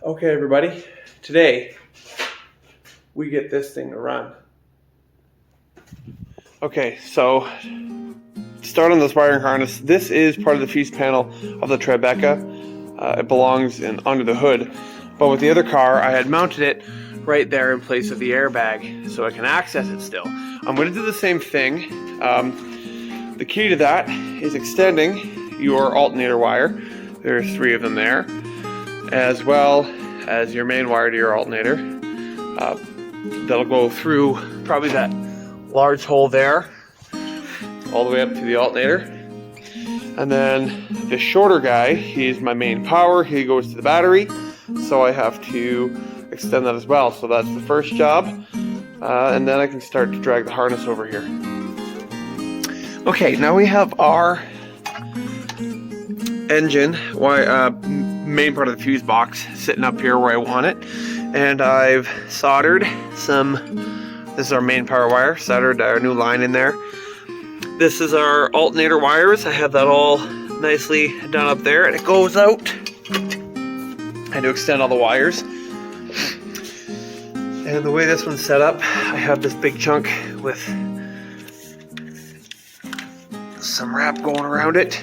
Okay, everybody, today we get this thing to run. Okay, so start on this wiring harness. This is part of the fuse panel of the Tribeca. It belongs under the hood, but with the other car, I had mounted it right there in place of the airbag, so I can access it still. I'm going to do the same thing. The key to that is extending your alternator wire. There's 3 of them there, as well as your main wire to your alternator. That'll go through probably that large hole there, all the way up to the alternator. And then the shorter guy, he's my main power. He goes to the battery, so I have to extend that as well. So that's the first job, and then I can start to drag the harness over here. Okay, now we have our engine, main part of the fuse box sitting up here where I want it, and I've soldered some. This is our main power wire, soldered our new line in there. This is our alternator wires. I have that all nicely done up there, and it goes out. I had to extend all the wires. And the way this one's set up, I have this big chunk with some wrap going around it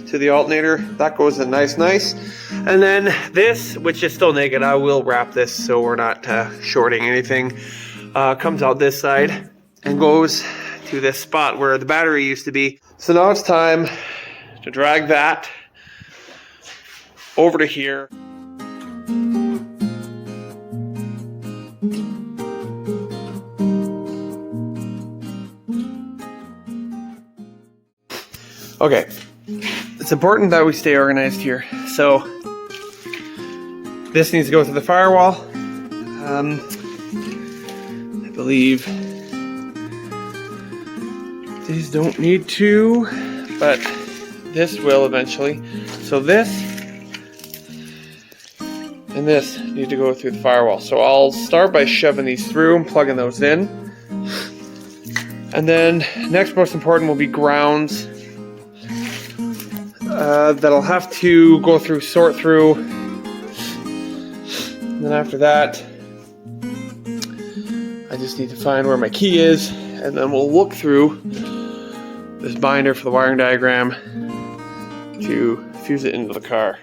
to the alternator. That goes in nice. And then this, which is still naked, I will wrap this so we're not shorting anything. Comes out this side and goes to this spot where the battery used to be. So now it's time to drag that over to here. Okay, it's important that we stay organized here. So this needs to go through the firewall. I believe these don't need to, but this will eventually. So this and this need to go through the firewall. So I'll start by shoving these through and plugging those in. And then next most important will be grounds. That'll have to go through, sort through. And then after that, I just need to find where my key is, and then we'll look through this binder for the wiring diagram to fuse it into the car.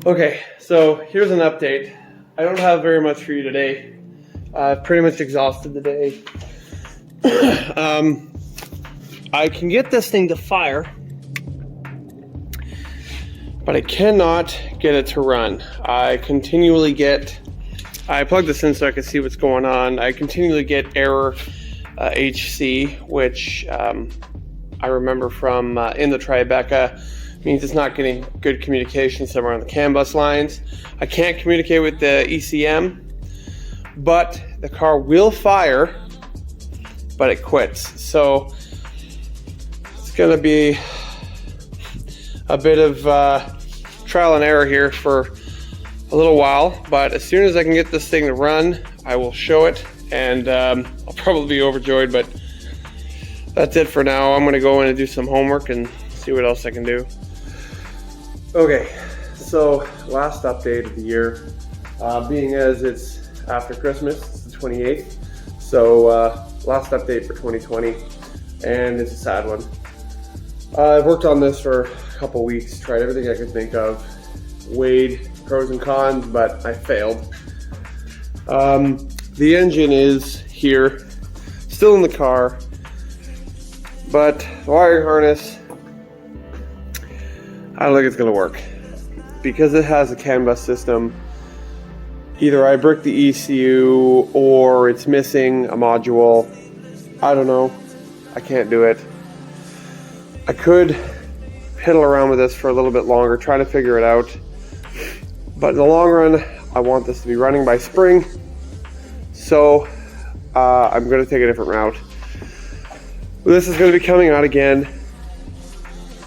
Okay, so here's an update. I don't have very much for you today. I've pretty much exhausted the day. I can get this thing to fire, but I cannot get it to run. I plug this in so I can see what's going on. I continually get error HC, which I remember from in the Tribeca. Means it's not getting good communication somewhere on the CAN bus lines. I can't communicate with the ECM, but the car will fire, but it quits. So it's gonna be a bit of trial and error here for a little while, but as soon as I can get this thing to run, I will show it, and I'll probably be overjoyed, but that's it for now. I'm gonna go in and do some homework and see what else I can do. Okay, so last update of the year, being as it's after Christmas, it's the 28th, so last update for 2020, and it's a sad one. I've worked on this for a couple weeks, tried everything I could think of, weighed pros and cons, but I failed. The engine is here, still in the car, but the wiring harness, I don't think it's gonna work. Because it has a CAN bus system, either I brick the ECU or it's missing a module. I don't know. I can't do it. I could piddle around with this for a little bit longer, try to figure it out. But in the long run, I want this to be running by spring. So I'm gonna take a different route. This is gonna be coming out again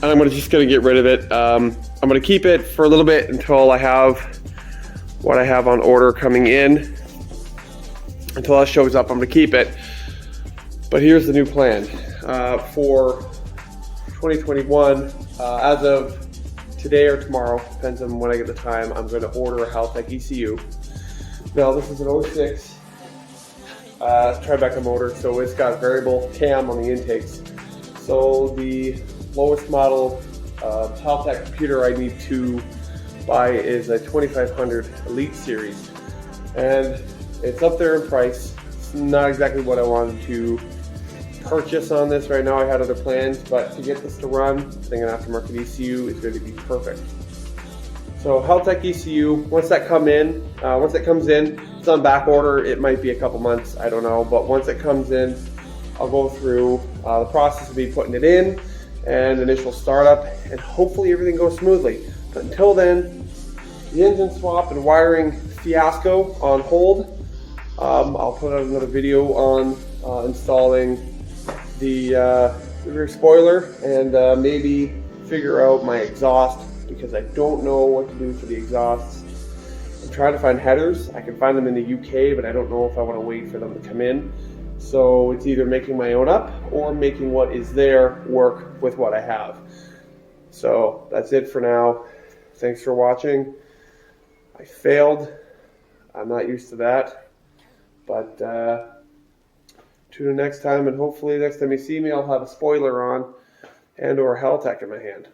and I'm just gonna get rid of it. I'm gonna keep it for a little bit until I have what I have on order coming in. Until that shows up, I'm gonna keep it. But here's the new plan for 2021. As of today or tomorrow, depends on when I get the time, I'm going to order a Haltech ECU. Now this is an 06 Tribeca motor, so it's got variable cam on the intakes. So the lowest model Haltech computer I need to buy is a 2500 Elite Series, and it's up there in price. It's not exactly what I wanted to purchase on this right now. I had other plans, but to get this to run, I think an aftermarket ECU is going to be perfect. So Haltech ECU, once that comes in, it's on back order. It might be a couple months, I don't know, but once it comes in, I'll go through the process of me putting it in and initial startup, and hopefully everything goes smoothly. But until then, the engine swap and wiring fiasco on hold. I'll put out another video on installing the rear spoiler and maybe figure out my exhaust, because I don't know what to do for the exhausts. I'm trying to find headers. I can find them in the UK, but I don't know if I want to wait for them to come in. So it's either making my own up or making what is there work with what I have. So that's it for now. Thanks for watching. I failed. I'm not used to that. But tune in next time, and hopefully next time you see me, I'll have a spoiler on and or Haltech in my hand.